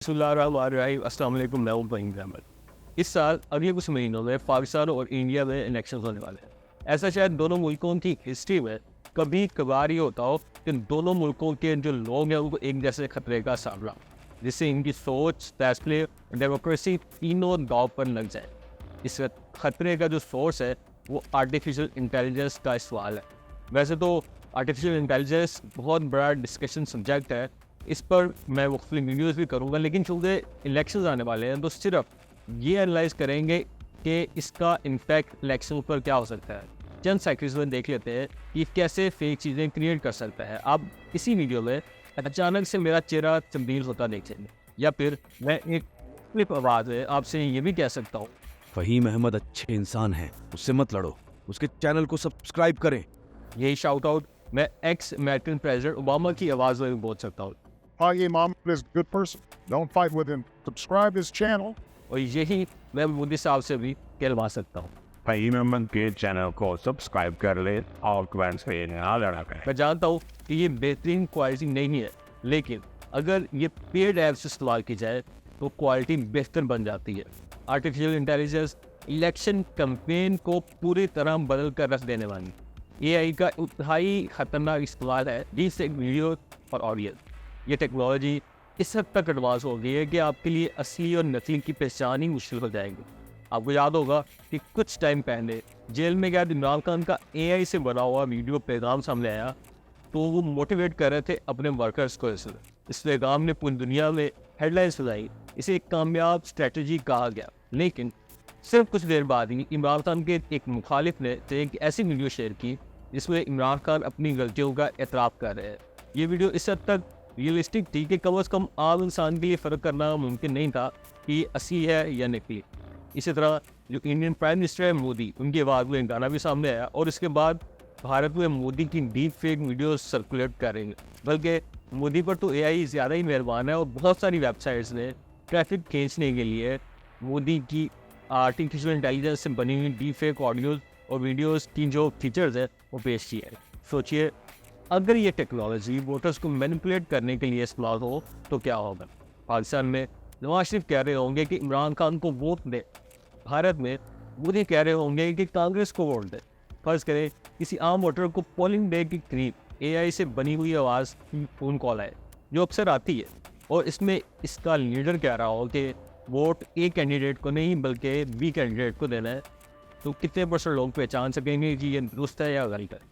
बिस्मिल्लाहिर्रहमानिर्रहीम, अस्सलाम वालेकुम। मैं हूं फ़हीम अहमद। इस साल अगले कुछ महीनों में पाकिस्तान और इंडिया में इलेक्शन होने वाले हैं। ऐसा शायद दोनों मुल्कों की हिस्ट्री में कभी कभार ही होता हो कि दोनों मुल्कों के जो लोग हैं उनको एक जैसे खतरे का सामना, जिससे इनकी सोच, फैसले, डेमोक्रेसी तीनों दाव पर लग जाए। इस खतरे का जो सोर्स है वो आर्टिफिशियल इंटेलिजेंस का सवाल है। वैसे तो आर्टिफिशियल इंटेलिजेंस बहुत बड़ा डिस्कशन सब्जेक्ट है, इस पर मैं मुख्तलिफ वीडियोज़ भी करूँगा, लेकिन चूँकि इलेक्शन आने वाले हैं तो सिर्फ ये एनालाइज करेंगे कि इसका इम्पैक्ट इलेक्शन पर क्या हो सकता है। चंद सेक्टर्स में देख लेते हैं कि कैसे फेक चीज़ें क्रिएट कर सकता है। आप इसी वीडियो में अचानक से मेरा चेहरा तब्दील होता देखेंगे, या फिर मैं एक क्लिप आवाज़ है आपसे ये भी कह सकता हूँ। फ़हीम अहमद अच्छे इंसान हैं, उससे मत लड़ो, उसके चैनल को सब्सक्राइब करें। यही शाउट आउट मैं एक्स अमेरिकन प्रेसिडेंट ओबामा की आवाज़ में बोल सकता हूँ, Hi, Imam is a good person. Don't fight with him. Subscribe his channel. और यही मैं मोदी साहब से भी कहलवा सकता हूँ। फ़हीम अहमद के चैनल को सब्सक्राइब कर ले और कमेंट्स में ना लड़ा करें। मैं जानता हूँ कि ये बेहतरीन क्वालिटी नहीं है, लेकिन अगर ये पेड ऐप से इस्तेमाल की जाए तो क्वालिटी बेहतर बन जाती है। आर्टिफिशियल इंटेलिजेंस इलेक्शन कैंपेन को पूरी तरह बदल कर रख देने वाली एआई का इंतहाई खतरनाक इस्तेमाल है, जिससे वीडियो और ऑडियो। ये टेक्नोलॉजी इस हद तक एडवांस हो गई है कि आपके लिए असली और नकली की पहचान ही मुश्किल हो जाएगी। आपको याद होगा कि कुछ टाइम पहले जेल में कैद इमरान खान का एआई से बना हुआ वीडियो पैगाम सामने आया, तो वो मोटिवेट कर रहे थे अपने वर्कर्स को। इस पैगाम ने पूरी दुनिया में हेडलाइंस फैलाई, इसे एक कामयाब स्ट्रेटजी कहा गया। लेकिन सिर्फ कुछ देर बाद ही इमरान खान के एक मुखालिफ ने एक ऐसी वीडियो शेयर की जिसमें इमरान खान अपनी गलतियों का एतराफ़ कर रहे हैं। ये वीडियो इस हद तक रियलिस्टिक थी कि कम से कम आम इंसान के लिए फ़र्क करना मुमकिन नहीं था कि ये असली है या नकली। इसी तरह जो इंडियन प्राइम मिनिस्टर है मोदी, उनकी आवाज़ में गाना भी सामने आया, और इसके बाद भारत में मोदी की डीप फेक वीडियो सर्कुलेट करेंगे। बल्कि मोदी पर तो एआई ज़्यादा ही मेहरबान है, और बहुत सारी वेबसाइट्स ने ट्रैफिक खींचने के लिए मोदी की आर्टिफिशियल इंटेलिजेंस से बनी हुई डीप फेक ऑडियोज़ और वीडियोज़ की जो फीचर्स है वो पेश किए हैं। सोचिए, अगर ये टेक्नोलॉजी वोटर्स को मैनिपुलेट करने के लिए इस्तेमाल हो तो क्या होगा। पाकिस्तान में नवाज शरीफ कह रहे होंगे कि इमरान खान को वोट दे, भारत में मोदी कह रहे होंगे कि कांग्रेस को वोट दे। फर्ज करें किसी आम वोटर को पोलिंग डे के करीब एआई से बनी हुई आवाज़ की फ़ोन कॉल आए, जो अक्सर आती है, और इसमें इसका लीडर कह रहा हो कि वोट ए कैंडिडेट को नहीं बल्कि बी कैंडिडेट को देना है, तो कितने % लोग पहचान सकेंगे कि ये दुरुस्त है या गलत है।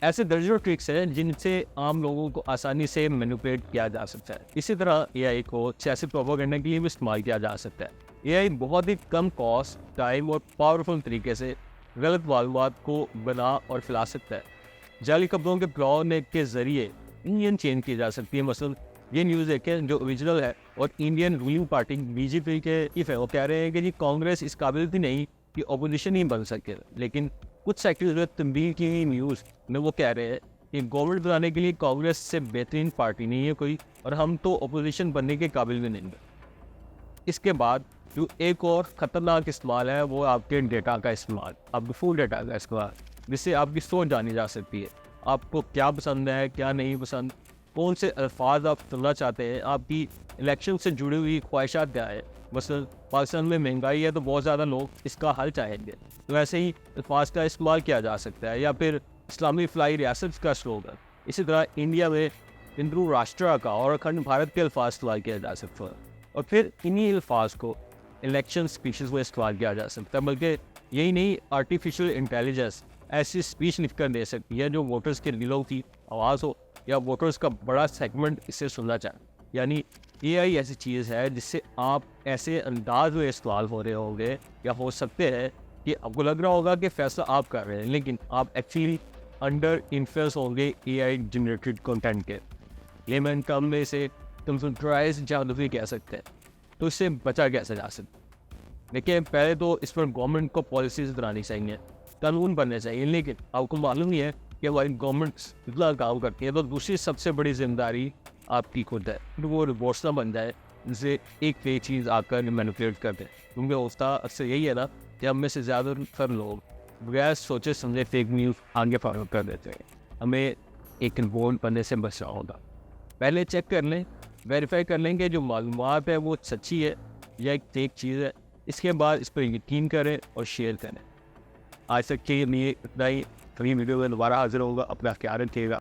ऐसे दर्जनों ट्रिक्स हैं जिनसे आम लोगों को आसानी से मैनिपुलेट किया जा सकता है। इसी तरह एआई को सियासी प्रोपेगेंडा के लिए भी इस्तेमाल किया जा सकता है। एआई बहुत ही कम कॉस्ट, टाइम और पावरफुल तरीके से गलत मालूमात को बना और फैला सकता है। जाली खबरों के फैलाने के जरिए इंडियन चेंज की जा सकती है। मसलन ये न्यूज़ देखें जो ओरिजिनल है, और इंडियन रूलिंग पार्टी बीजेपी के वो कह रहे हैं कि जी कांग्रेस इस काबिल भी नहीं कि अपोजिशन ही बन सके, लेकिन कुछ सेक्टर्स में तब्दील की गई न्यूज़ में वो कह रहे हैं कि गवर्नमेंट बनाने के लिए कांग्रेस से बेहतरीन पार्टी नहीं है कोई, और हम तो अपोजिशन बनने के काबिल भी नहीं है। इसके बाद जो एक और ख़तरनाक इस्तेमाल है वो आपके डेटा का इस्तेमाल, आपके फुल डेटा का इस्तेमाल, जिससे आपकी सोच जानी जा सकती है। आपको क्या पसंद है, क्या नहीं पसंद, कौन से अल्फाज आप सुनना चाहते हैं, आपकी इलेक्शन से जुड़ी हुई ख्वाहिशात क्या है। मसलन पाकिस्तान में महंगाई है तो बहुत ज़्यादा लोग इसका हल चाहेंगे, तो ऐसे ही अल्फाज का इस्तेमाल किया जा सकता है। या फिर इस्लामी फलाई रियासत का स्लोगन, इसी तरह इंडिया में हिंदू राष्ट्र का और अखंड भारत के अल्फाज इस्तेमाल किया जा सकता है, और फिर इन्हीं अल्फाज को इलेक्शन स्पीचेस में इस्तेमाल किया जा सकता है। बल्कि यही नहीं, आर्टिफिशियल इंटेलिजेंस ऐसी स्पीच लिख कर दे सकती है जो वोटर्स के दिलों की आवाज़ हो, या वोटर्स का बड़ा सेगमेंट इससे सुनना चाहें। यानी एआई ऐसी चीज़ है जिससे आप ऐसे अंदाज में इस्तेमाल हो रहे होंगे, या हो सकते हैं कि आपको लग रहा होगा कि फैसला आप कर रहे हैं, लेकिन आप एक्चुअली अंडर इन्फ्लुएंस होंगे एआई जनरेटेड कंटेंट के। लेमन टर्म में इसे कंप्यूटराइज्ड जादूगरी कह सकते हैं। तो इससे बचा कैसे जा सकता है? देखिए, पहले तो इस पर गवर्नमेंट को पॉलिसीज बनानी चाहिए, कानून बनने चाहिए, लेकिन आपको मालूम ही है कि हमारी गवर्नमेंट इतना काम करती है, तो दूसरी सबसे बड़ी जिम्मेदारी आपकी खुद है। तो वो रिपोर्ट्स ना बन जाए जिससे एक फेक चीज़ आकर मैनिपुलेट कर दे, क्योंकि होता अक्सर यही है ना कि हम में से ज़्यादातर लोग बगैर सोचे समझे फेक न्यूज़ आगे फॉरवर्ड कर देते हैं। हमें एक रिपोर्ट बनने से बचना होगा। पहले चेक कर लें वेरीफाई कर लेंगे जो मालूमात है वो सच्ची है या एक फेक चीज़ है। इसके बाद इस पर यकीन करें और शेयर करें। आज तक के लिए इतना ही। अगली वीडियो में दोबारा हाजिर होगा। अपना ख्याल रखिएगा।